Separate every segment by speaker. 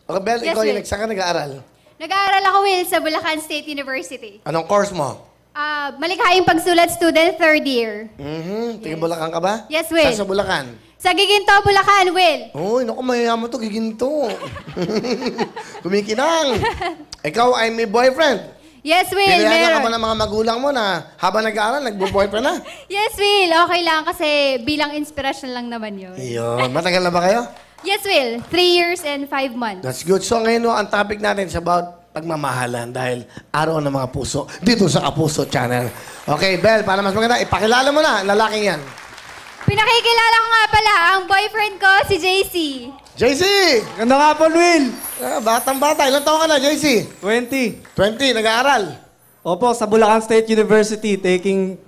Speaker 1: Okay, Bel,
Speaker 2: Yes,
Speaker 1: ikaw
Speaker 2: Will.
Speaker 1: saan ka nag-aaral?
Speaker 2: Nag-aaral ako, Will, sa Bulacan State University.
Speaker 1: Anong course mo?
Speaker 2: Malikhaing pagsulat student, third year.
Speaker 1: Tiga Bulacan ka ba?
Speaker 2: Yes, Will.
Speaker 1: Saan sa Bulacan?
Speaker 2: Sa Giginto, Bulacan, Will.
Speaker 1: Uy, naku, mayayaman to, giginto. Kumikinang. Ikaw ay may boyfriend.
Speaker 2: Yes, Will,
Speaker 1: Pinayagan ka ba
Speaker 2: meron.
Speaker 1: ng mga magulang mo na habang nag-aaral, nagbo-boyfriend na?
Speaker 2: Yes, Will, okay lang kasi bilang inspiration lang naman yun.
Speaker 1: Iyon. Matagal na ba kayo?
Speaker 2: Yes, Will, 3 years and 5 months.
Speaker 1: That's good. So ngayon, ang topic natin is about pagmamahalan dahil araw ng mga puso dito sa Kapuso Channel. Okay, Bel, para mas maganda, ipakilala mo na ang lalaking yan.
Speaker 2: Pinakikilala ko nga pala ang boyfriend ko, si JC.
Speaker 1: JC!
Speaker 3: Ganda nga po, Will!
Speaker 1: Batang-bata. Ilan taon ka na, JC?
Speaker 3: 20.
Speaker 1: 20, nag-aaral.
Speaker 3: Opo, sa Bulacan State University, taking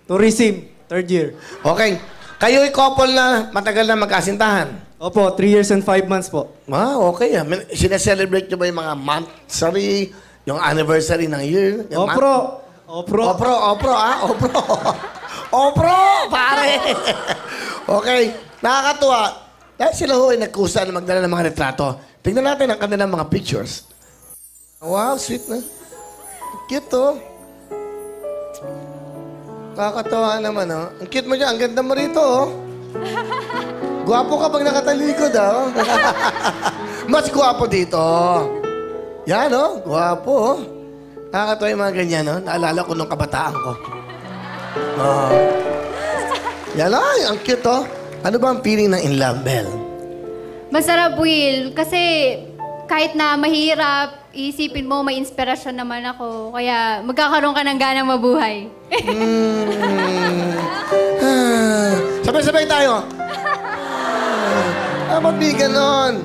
Speaker 3: tourism, third year.
Speaker 1: Okay. Kayo'y couple na matagal na magkasintahan.
Speaker 3: Opo, 3 years and 5 months po.
Speaker 1: Okay. Sineselebrate nyo ba yung mga monthsary, yung anniversary ng year? Yung
Speaker 3: Opro! Opro!
Speaker 1: Opro, Opro. Opro, pare. Okay. Nakakatuwa. Dahil sila ho ay nagkusa na magdala ng mga retrato. Tingnan natin ang kanilang mga pictures. Wow, sweet na. Cute, oh. Nakakatawa naman, oh. Ang cute mo dyan. Ang ganda mo rito, oh. Gwapo ka pag nakatalikod, oh. Mas gwapo dito. Yan, oh. Gwapo, oh. Nakakatawa yung mga ganyan, oh. Naalala ko nung kabataan ko. Oh. Yan, oh. Ang cute, oh. Ano ba ang feeling ng in love, Bel?
Speaker 2: Masarap, Will, kasi kahit na mahirap, isipin mo, may inspirasyon naman ako. Kaya magkakaroon ka ng ganang mabuhay.
Speaker 1: Sabay-sabay tayo. Ba't di ganon?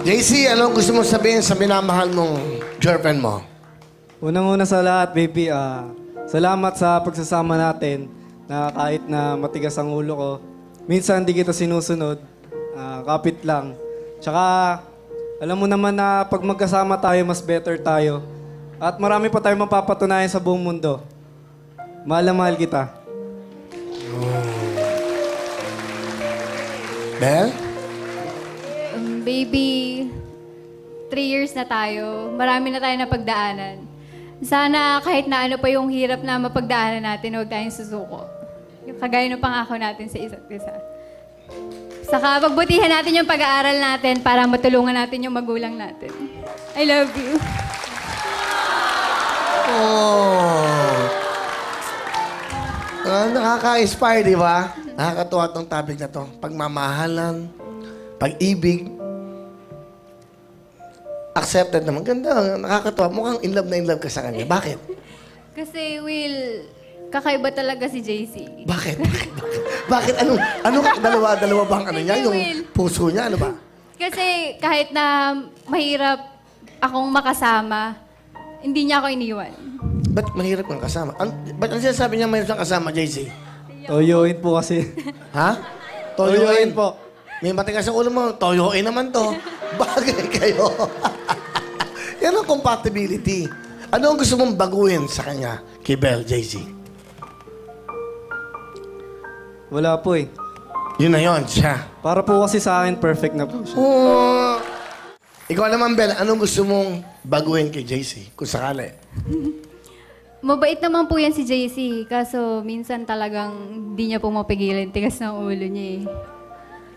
Speaker 1: JC, anong gusto mong sabihin sa minamahal mong girlfriend mo?
Speaker 3: Unang-una sa lahat, baby, salamat sa pagsasama natin na kahit na matigas ang ulo ko, minsan di kita sinusunod, kapit lang. Tsaka, alam mo naman na pag magkasama tayo, mas better tayo. At marami pa tayong mapapatunayan sa buong mundo. Mahal na mahal kita.
Speaker 1: Bel?
Speaker 2: Baby, 3 years na tayo. Marami na tayo napagdaanan. Sana kahit na ano pa yung hirap na mapagdaanan natin, huwag tayong susuko. Yung kagaya ng pangako natin sa isa't isa. Saka pagbutihan natin yung pag-aaral natin para matulungan natin yung magulang natin. I love you.
Speaker 1: Oh. Nakaka-inspire, di ba? Nakakatuwa tong topic na to. Pagmamahalan, pag-ibig, accepted naman. Ganda, nakakatuwa. Mukhang in love ka sa kanya. Bakit?
Speaker 2: Kasi, Will, kakaiba talaga si JC.
Speaker 1: Bakit? Bakit? Ano dalawa bang ano niya?
Speaker 2: Hindi,
Speaker 1: Yung
Speaker 2: Will.
Speaker 1: puso niya, ano ba?
Speaker 2: Kasi kahit na mahirap akong makasama, hindi niya ako iniwan.
Speaker 1: Ba't mahirap kang kasama? Ba't ang sinasabi niya mahirap kang kasama, JC?
Speaker 3: Toyoin po kasi.
Speaker 1: Ha?
Speaker 3: Toyoin po.
Speaker 1: May matigas sa ulo mo, toyoin naman to. Bagay kayo. Yan ang compatibility. Ano ang gusto mong baguhin sa kanya kay Bel, JC?
Speaker 3: Wala po eh.
Speaker 1: Yun na yun, siya.
Speaker 3: Para po kasi sa akin, perfect na po siya.
Speaker 1: Oh. Ikaw naman, Bel, anong gusto mong baguhin kay JC, kung sakali?
Speaker 2: Mabait naman po yan si JC, kaso minsan talagang di niya po mapigilan. Tigas ng ulo niya eh.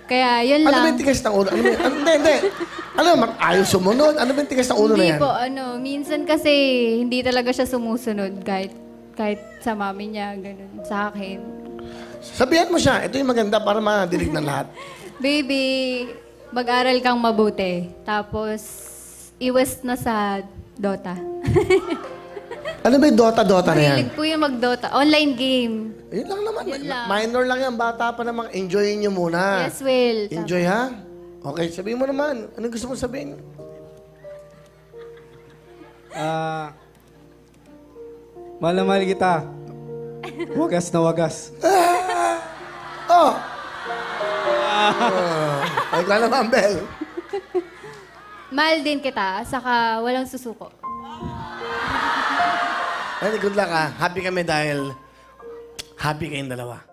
Speaker 2: Kaya yun
Speaker 1: Ano ba
Speaker 2: lang.
Speaker 1: yung tigas ng ulo? Hindi. Ano, ayaw sumunod? Ano ba yung tigas ng ulo na
Speaker 2: Hindi
Speaker 1: yan?
Speaker 2: po, minsan kasi hindi talaga siya sumusunod kahit sa mami niya, ganun, sa akin.
Speaker 1: Sabihan mo siya, ito yung maganda para madinig ng lahat.
Speaker 2: Baby, mag-aral kang mabuti. Tapos, iwas na sa Dota.
Speaker 1: Ano ba yung Dota na yan?
Speaker 2: Mahilig po yung mag-Dota. Online game.
Speaker 1: Yun lang naman.
Speaker 2: Yun lang.
Speaker 1: Minor lang yan. Bata pa namang enjoyin nyo muna.
Speaker 2: Yes, Will.
Speaker 1: Enjoy, ha? Okay, sabihin mo naman. Anong gusto mo sabihin?
Speaker 3: Mahal na mahal kita. Wagas na wagas.
Speaker 1: Oh! Ay, ka naman, Bel.
Speaker 2: Mahal din kita, saka walang susuko.
Speaker 1: Ay, good luck, ha? Happy kami dahil happy kayong dalawa.